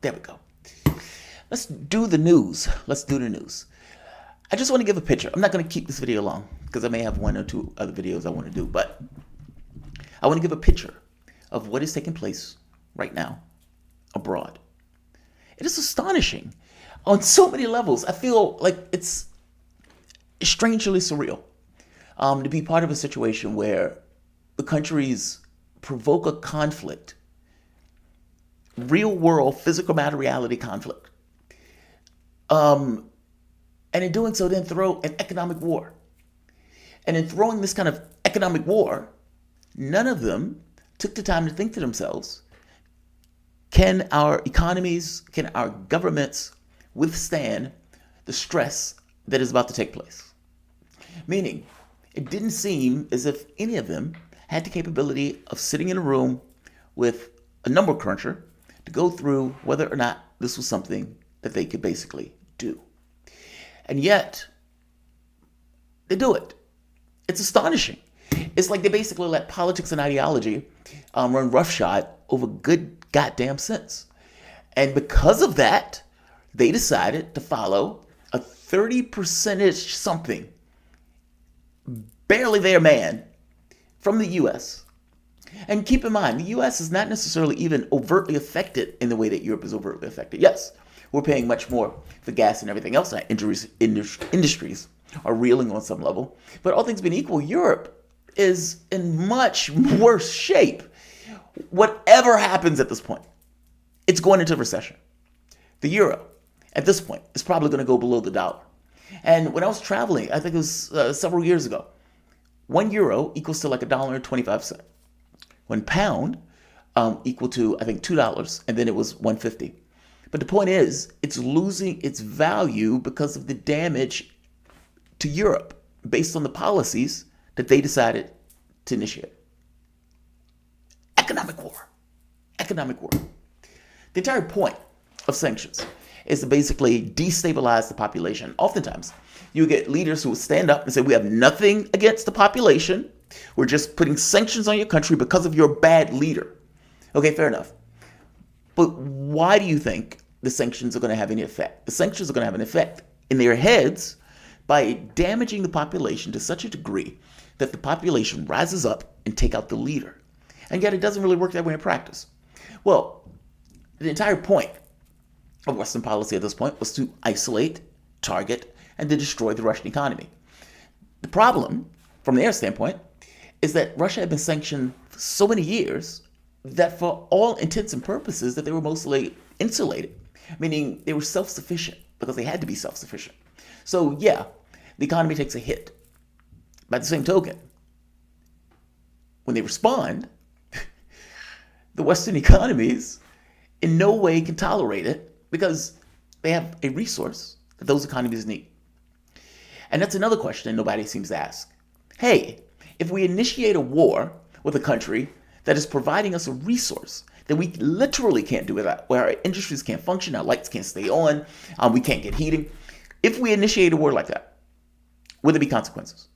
There we go. Let's do the news. I just want to give a picture. I'm not going to keep this video long because I may have one or two other videos I want to do, but I want to give a picture of what is taking place right now abroad. It is astonishing on so many levels. I feel like it's strangely surreal to be part of a situation where the countries provoke a conflict, real world, physical matter reality conflict. And in doing so, then throw an economic war. And in throwing this kind of economic war, none of them took the time to think to themselves, can our economies, can our governments withstand the stress that is about to take place? Meaning, it didn't seem as if any of them had the capability of sitting in a room with a number cruncher to go through whether or not this was something that they could basically do. And yet, they do it. It's astonishing. It's like they basically let politics and ideology run roughshod over good goddamn sense. And because of that, they decided to follow a 30% something, barely there man, from the U.S. And keep in mind, the U.S. is not necessarily even overtly affected in the way that Europe is overtly affected. Yes, we're paying much more for gas and everything else. Our industries are reeling on some level. But all things being equal, Europe is in much worse shape. Whatever happens at this point, it's going into recession. The euro, at this point, is probably going to go below the dollar. And when I was traveling, I think it was several years ago, €1 equals to like $1.25. £1 equal to, I think, $2, and then it was $1.50. But the point is, it's losing its value because of the damage to Europe based on the policies that they decided to initiate. Economic war. Economic war. The entire point of sanctions is to basically destabilize the population. Oftentimes, you get leaders who will stand up and say, we have nothing against the population. We're just putting sanctions on your country because of your bad leader. Okay, fair enough. But why do you think the sanctions are going to have any effect? The sanctions are going to have an effect in their heads by damaging the population to such a degree that the population rises up and take out the leader. And yet it doesn't really work that way in practice. Well, the entire point of Western policy at this point was to isolate, target, and to destroy the Russian economy. The problem, from their standpoint, is that Russia had been sanctioned for so many years that for all intents and purposes that they were mostly insulated, meaning they were self-sufficient because they had to be self-sufficient. So yeah, the economy takes a hit. By the same token, when they respond, the Western economies in no way can tolerate it because they have a resource that those economies need. And that's another question nobody seems to ask. Hey, if we initiate a war with a country that is providing us a resource that we literally can't do without, where our industries can't function, our lights can't stay on, we can't get heating. If we initiate a war like that, will there be consequences?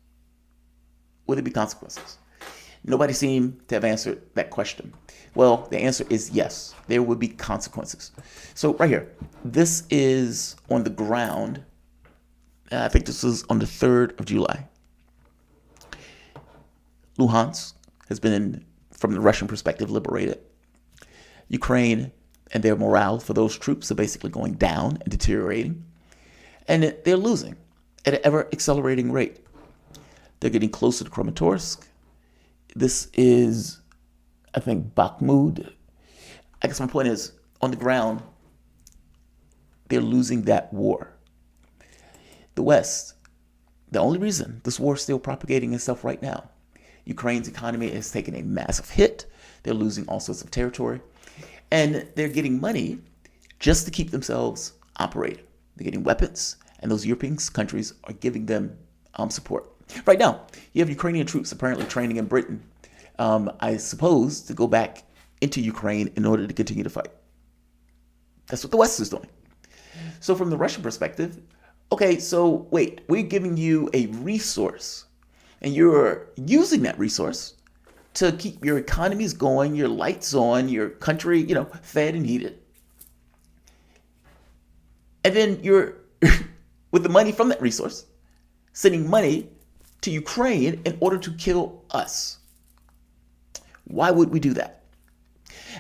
Will there be consequences? Nobody seemed to have answered that question. Well, the answer is yes, there will be consequences. So right here, this is on the ground. I think this is on the 3rd of July. Luhansk has been, from the Russian perspective, liberated. Ukraine and their morale for those troops are basically going down and deteriorating. And they're losing at an ever-accelerating rate. They're getting closer to Kramatorsk. This is, I think, Bakhmut. I guess my point is, on the ground, they're losing that war. The West, the only reason this war is still propagating itself right now, Ukraine's economy has taken a massive hit. They're losing all sorts of territory. And they're getting money just to keep themselves operating. They're getting weapons, and those European countries are giving them support. Right now, you have Ukrainian troops apparently training in Britain, I suppose, to go back into Ukraine in order to continue to fight. That's what the West is doing. So from the Russian perspective, okay, so wait, we're giving you a resource, and you're using that resource to keep your economies going, your lights on, your country, fed and heated. And then you're, with the money from that resource, sending money to Ukraine in order to kill us. Why would we do that?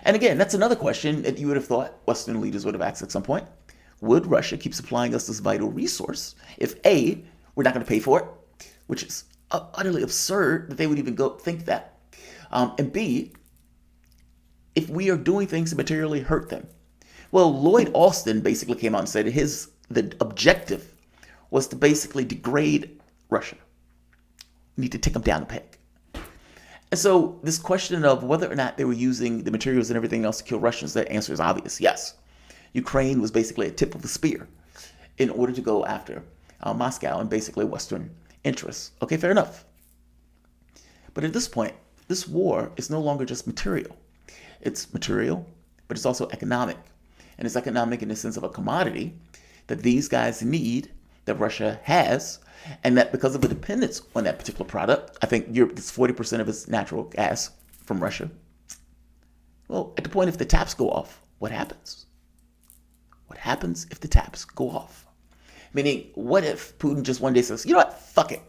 And again, that's another question that you would have thought Western leaders would have asked at some point. Would Russia keep supplying us this vital resource if A, we're not going to pay for it, which is utterly absurd that they would even go think that, and B, if we are doing things to materially hurt them? Well, Lloyd Austin basically came out and said the objective was to basically degrade Russia. We need to take them down a peg. And so this question of whether or not they were using the materials and everything else to kill Russians, the answer is obvious, yes. Ukraine was basically a tip of the spear in order to go after Moscow and basically Western interests. Okay, fair enough. But at this point, this war is no longer just material. It's material, but it's also economic. And it's economic in the sense of a commodity that these guys need, that Russia has, and that because of the dependence on that particular product, I think Europe gets 40% of its natural gas from Russia. Well, at the point if the taps go off, what happens? What happens if the taps go off? Meaning, what if Putin just one day says, you know what, fuck it,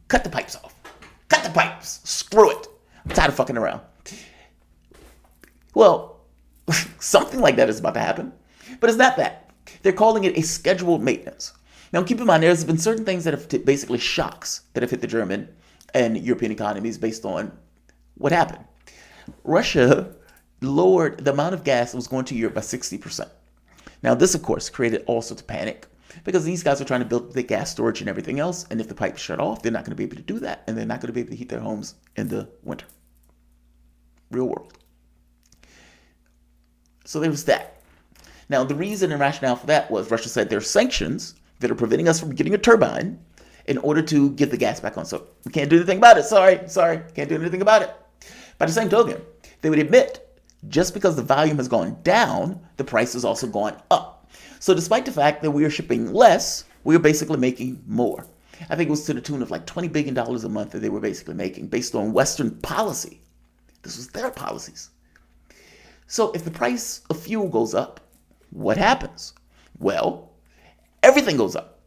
cut the pipes off. Cut the pipes, screw it. I'm tired of fucking around. Well, something like that is about to happen, but it's not that. They're calling it a scheduled maintenance. Now, keep in mind, there's been certain things that have basically shocks that have hit the German and European economies based on what happened. Russia lowered the amount of gas that was going to Europe by 60%. Now, this, of course, created all sorts of panic because these guys are trying to build the gas storage and everything else. And if the pipes shut off, they're not going to be able to do that. And they're not going to be able to heat their homes in the winter. Real world. So there was that. Now, the reason and rationale for that was Russia said there are sanctions that are preventing us from getting a turbine in order to get the gas back on. So we can't do anything about it. Sorry. Can't do anything about it. By the same token, they would admit just because the volume has gone down, the price has also gone up. So despite the fact that we are shipping less, we are basically making more. I think it was to the tune of like $20 billion a month that they were basically making based on Western policy. This was their policies. So if the price of fuel goes up, what happens? Well, everything goes up.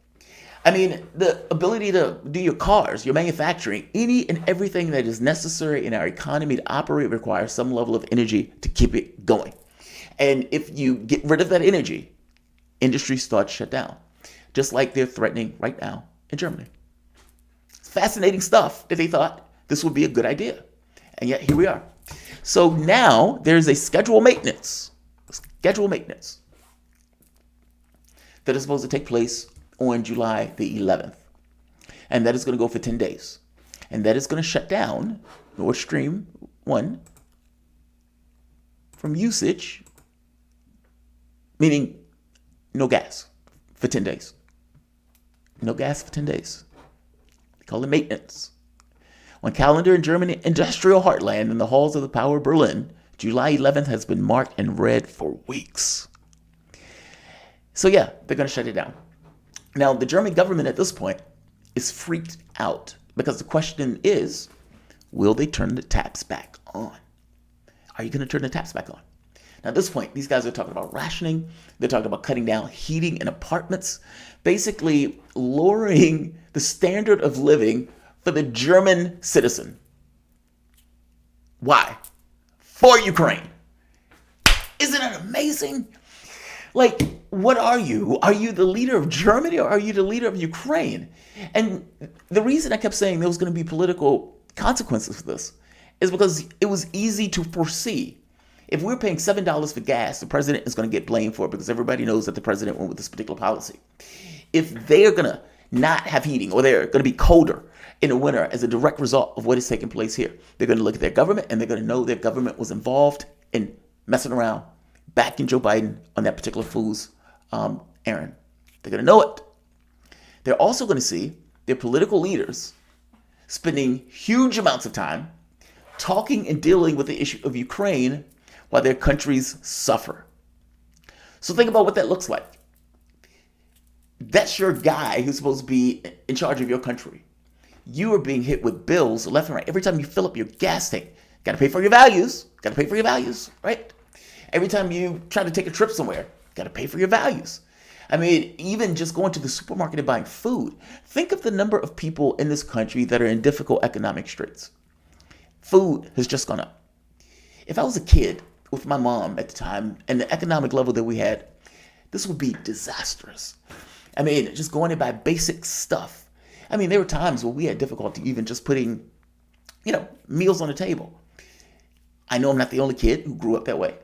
I mean, the ability to do your cars, your manufacturing, any and everything that is necessary in our economy to operate requires some level of energy to keep it going. And if you get rid of that energy, industry starts to shut down, just like they're threatening right now in Germany. It's fascinating stuff that they thought this would be a good idea. And yet here we are. So now there's a scheduled maintenance that is supposed to take place on July the 11th. And that is going to go for 10 days. And that is going to shut down Nord Stream 1 from usage, meaning no gas for 10 days. No gas for 10 days. They call it maintenance. On calendar in German industrial heartland in the halls of the power of Berlin, July 11th has been marked in red for weeks. So yeah, they're going to shut it down. Now, the German government at this point is freaked out because the question is, will they turn the taps back on? Are you going to turn the taps back on? Now, at this point, these guys are talking about rationing. They're talking about cutting down heating in apartments, basically lowering the standard of living for the German citizen. Why? For Ukraine. Isn't it amazing? Like, what are you? Are you the leader of Germany or are you the leader of Ukraine? And the reason I kept saying there was going to be political consequences for this is because it was easy to foresee. If we're paying $7 for gas, the president is going to get blamed for it because everybody knows that the president went with this particular policy. If they're going to not have heating or they're going to be colder in the winter as a direct result of what is taking place here, they're going to look at their government and they're going to know their government was involved in messing around, backing Joe Biden on that particular fool's errand. They're going to know it. They're also going to see their political leaders spending huge amounts of time talking and dealing with the issue of Ukraine while their countries suffer. So think about what that looks like. That's your guy who's supposed to be in charge of your country. You are being hit with bills left and right. Every time you fill up your gas tank, got to pay for your values. Got to pay for your values, right? Every time you try to take a trip somewhere, got to pay for your values. I mean, even just going to the supermarket and buying food. Think of the number of people in this country that are in difficult economic straits. Food has just gone up. If I was a kid with my mom at the time and the economic level that we had, this would be disastrous. I mean, just going to buy basic stuff. I mean, there were times where we had difficulty even just putting, meals on the table. I know I'm not the only kid who grew up that way.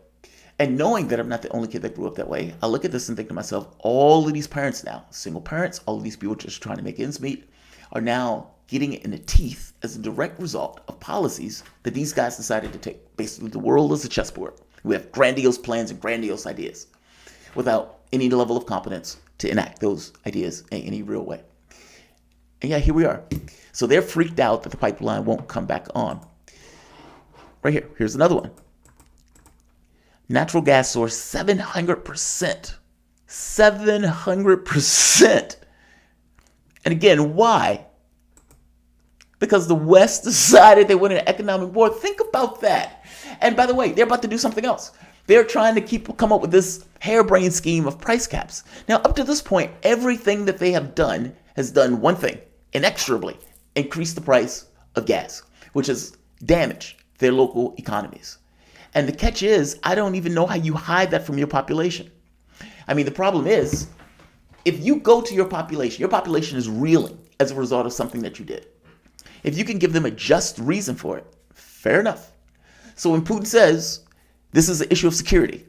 And knowing that I'm not the only kid that grew up that way, I look at this and think to myself, all of these parents now, single parents, all of these people just trying to make ends meet, are now getting it in the teeth as a direct result of policies that these guys decided to take. Basically, the world is a chessboard. We have grandiose plans and grandiose ideas without any level of competence to enact those ideas in any real way. And yeah, here we are. So they're freaked out that the pipeline won't come back on. Right here. Here's another one. Natural gas source, 700%. 700%. And again, why? Because the West decided they wanted an economic war. Think about that. And by the way, they're about to do something else. They're trying to come up with this harebrained scheme of price caps. Now, up to this point, everything that they have done has done one thing, inexorably increase the price of gas, which has damaged their local economies. And the catch is, I don't even know how you hide that from your population. I mean, the problem is, if you go to your population is reeling as a result of something that you did. If you can give them a just reason for it, fair enough. So when Putin says this is an issue of security,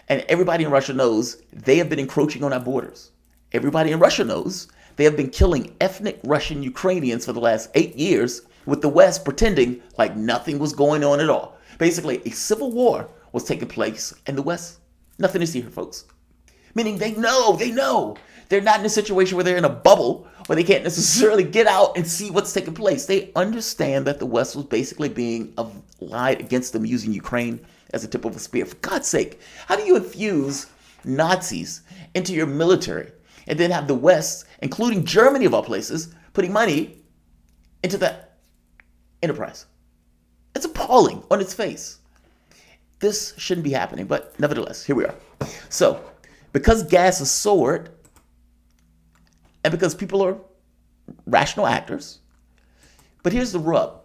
and everybody in Russia knows they have been encroaching on our borders. Everybody in Russia knows they have been killing ethnic Russian Ukrainians for the last 8 years, with the West pretending like nothing was going on at all. Basically, a civil war was taking place, and the West, nothing to see here, folks. Meaning they know. They're not in a situation where they're in a bubble where they can't necessarily get out and see what's taking place. They understand that the West was basically being lied against them using Ukraine as a tip of a spear. For God's sake, how do you infuse Nazis into your military and then have the West, including Germany of all places, putting money into that enterprise? It's appalling on its face. This shouldn't be happening, but nevertheless, here we are. So, because gas has soared, and because people are rational actors, but here's the rub.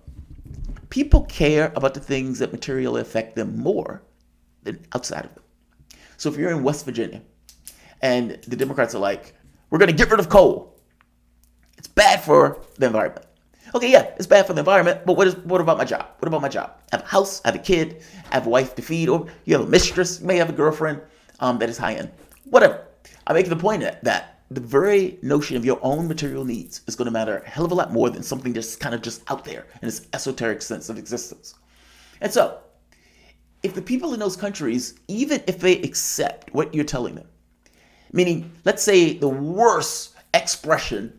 People care about the things that materially affect them more than outside of them. So if you're in West Virginia, and the Democrats are like, we're going to get rid of coal. It's bad for the environment. Okay, yeah, it's bad for the environment, but what about my job? What about my job? I have a house, I have a kid, I have a wife to feed, or you have a mistress, you may have a girlfriend that is high end. Whatever. I'm making the point that the very notion of your own material needs is going to matter a hell of a lot more than something just kind of just out there in this esoteric sense of existence. And so, if the people in those countries, even if they accept what you're telling them, meaning, let's say the worst expression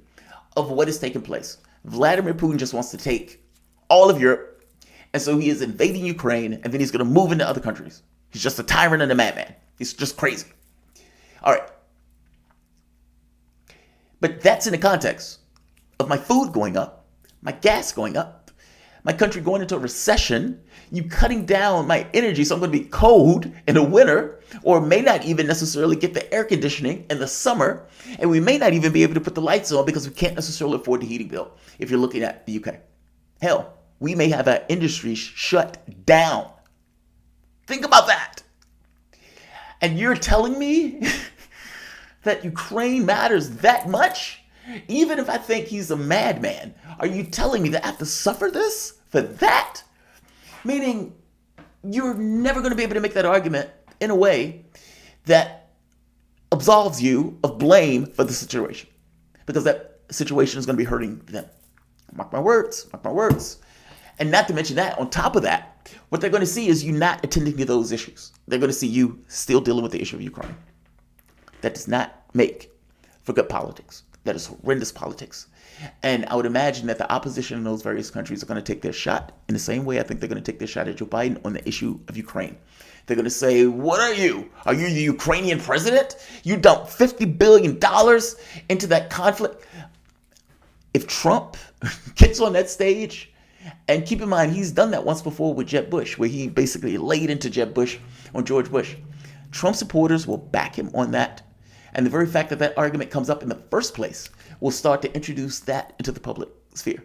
of what is taking place, Vladimir Putin just wants to take all of Europe, and so he is invading Ukraine, and then he's going to move into other countries. He's just a tyrant and a madman. He's just crazy. All right. But that's in the context of my food going up, my gas going up, my country going into a recession, you cutting down my energy, so I'm going to be cold in the winter, or may not even necessarily get the air conditioning in the summer, and we may not even be able to put the lights on because we can't necessarily afford the heating bill if you're looking at the UK. Hell, we may have our industry shut down. Think about that. And you're telling me that Ukraine matters that much? Even if I think he's a madman, are you telling me that I have to suffer this for that? Meaning, you're never going to be able to make that argument in a way that absolves you of blame for the situation. Because that situation is going to be hurting them. Mark my words, mark my words. And not to mention that, on top of that, what they're going to see is you not attending to those issues. They're going to see you still dealing with the issue of Ukraine. That does not make for good politics. That is horrendous politics. And I would imagine that the opposition in those various countries are going to take their shot in the same way I think they're going to take their shot at Joe Biden on the issue of Ukraine. They're going to say, what are you? Are you the Ukrainian president? You dumped $50 billion into that conflict. If Trump gets on that stage, and keep in mind, he's done that once before with Jeb Bush, where he basically laid into Jeb Bush on George Bush. Trump supporters will back him on that. And the very fact that that argument comes up in the first place will start to introduce that into the public sphere.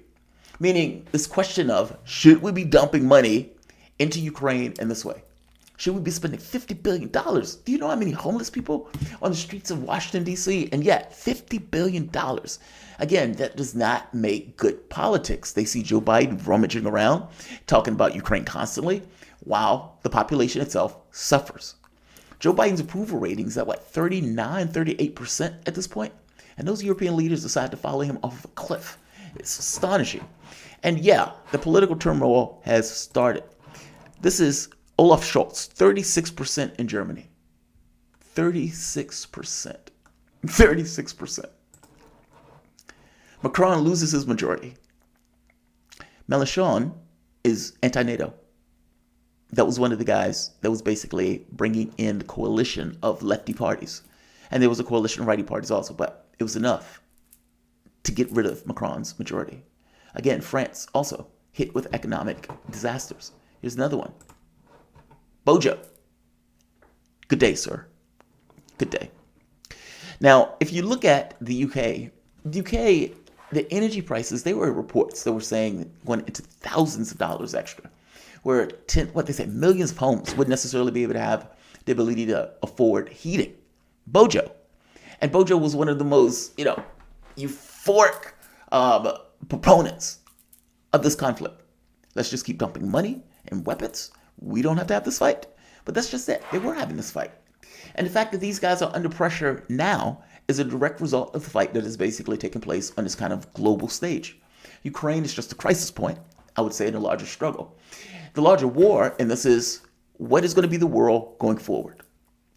Meaning this question of, should we be dumping money into Ukraine in this way? Should we be spending $50 billion? Do you know how many homeless people on the streets of Washington, D.C.? And yet, $50 billion. Again, that does not make good politics. They see Joe Biden rummaging around, talking about Ukraine constantly, while the population itself suffers. Joe Biden's approval ratings at 38% at this point? And those European leaders decide to follow him off of a cliff. It's astonishing. And yeah, the political turmoil has started. This is Olaf Scholz, 36% in Germany. 36%. 36%. Macron loses his majority. Mélenchon is anti-NATO. That was one of the guys that was basically bringing in the coalition of lefty parties. And there was a coalition of righty parties also, but it was enough to get rid of Macron's majority. Again, France also hit with economic disasters. Here's another one. Bojo. Good day, sir. Good day. Now, if you look at the UK, the energy prices, they were reports that were saying going into thousands of dollars extra, where millions of homes wouldn't necessarily be able to have the ability to afford heating. Bojo. And Bojo was one of the most, euphoric proponents of this conflict. Let's just keep dumping money and weapons. We don't have to have this fight. But that's just it. They were having this fight. And the fact that these guys are under pressure now is a direct result of the fight that is basically taking place on this kind of global stage. Ukraine is just a crisis point, I would say, in a larger struggle. The larger war, and this is what is going to be the world going forward?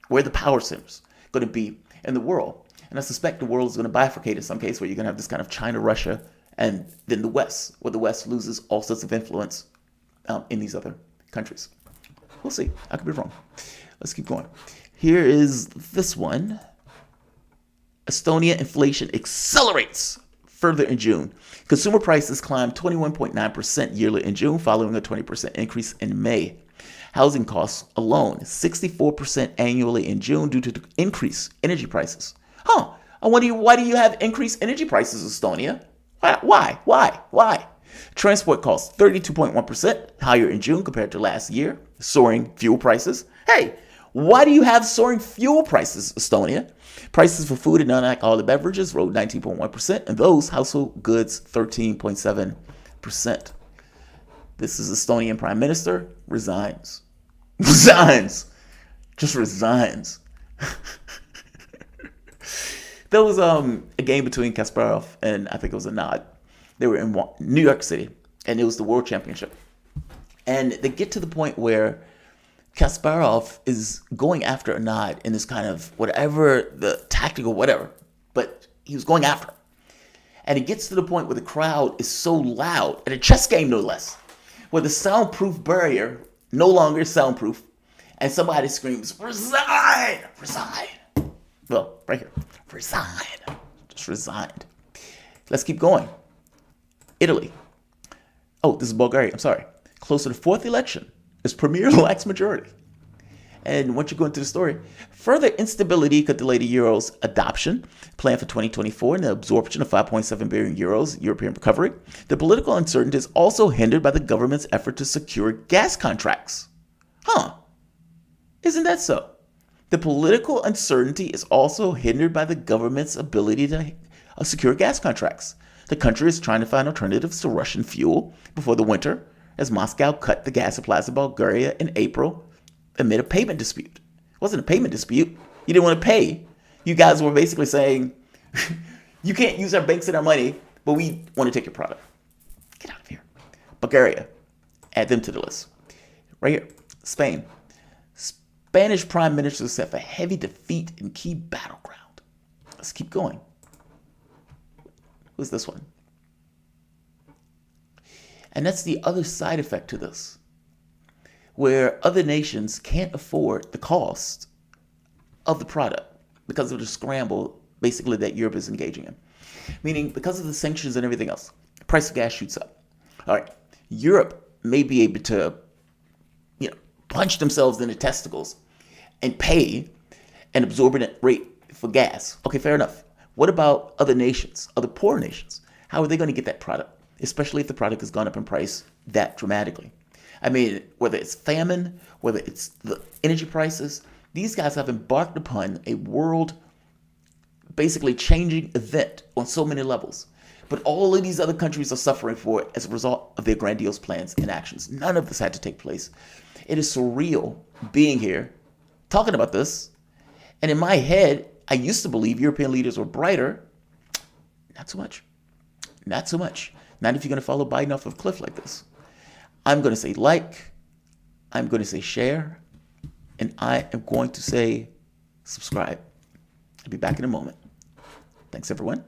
Where are the power centers going to be in the world? And I suspect the world is going to bifurcate in some case where you're going to have this kind of China, Russia, and then the West, where the West loses all sorts of influence in these other countries. We'll see. I could be wrong. Let's keep going. Here is this one. Estonia inflation accelerates further in June. Consumer prices climbed 21.9% yearly in June, following a 20% increase in May. Housing costs alone 64% annually in June due to increased energy prices. I wonder why do you have increased energy prices, Estonia? Why? Transport costs 32.1% higher in June compared to last year. Soaring fuel prices. Hey, why do you have soaring fuel prices, Estonia? Prices for food and non-alcoholic beverages rose 19.1%, and those household goods 13.7%. This is Estonian Prime Minister resigns. Just resigns. There was a game between Kasparov and I think it was Anad. They were in New York City, and it was the World Championship. And they get to the point where Kasparov is going after Anad in this kind of whatever, the tactical whatever, but he was going after him. And it gets to the point where the crowd is so loud, at a chess game no less, where the soundproof barrier no longer is soundproof, and somebody screams, resign! Well, right here, resign. Just resigned. Let's keep going. Italy. Oh, this is Bulgaria. I'm sorry. Close to the fourth election, its premier lacks majority. And once you go into the story, further instability could delay the euro's adoption, planned for 2024, and the absorption of 5.7 billion euros European recovery. The political uncertainty is also hindered by the government's effort to secure gas contracts. Isn't that so? The political uncertainty is also hindered by the government's ability to secure gas contracts. The country is trying to find alternatives to Russian fuel before the winter, as Moscow cut the gas supplies to Bulgaria in April amid a payment dispute. It wasn't a payment dispute. You didn't want to pay. You guys were basically saying, you can't use our banks and our money, but we want to take your product. Get out of here. Bulgaria. Add them to the list. Right here. Spain. Spanish Prime Minister set for heavy defeat in key battleground. Let's keep going. Who's this one? And that's the other side effect to this, where other nations can't afford the cost of the product because of the scramble, basically, that Europe is engaging in. Meaning, because of the sanctions and everything else, the price of gas shoots up. All right, Europe may be able to, punch themselves in the testicles and pay an absorbent rate for gas. Okay, fair enough. What about other nations, other poor nations? How are they going to get that product, especially if the product has gone up in price that dramatically? I mean, whether it's famine, whether it's the energy prices, these guys have embarked upon a world basically changing event on so many levels. But all of these other countries are suffering for it as a result of their grandiose plans and actions. None of this had to take place. It is surreal being here, talking about this. And in my head, I used to believe European leaders were brighter. Not so much. Not so much. Not if you're going to follow Biden off of a cliff like this. I'm going to say like, I'm going to say share, and I am going to say subscribe. I'll be back in a moment. Thanks, everyone.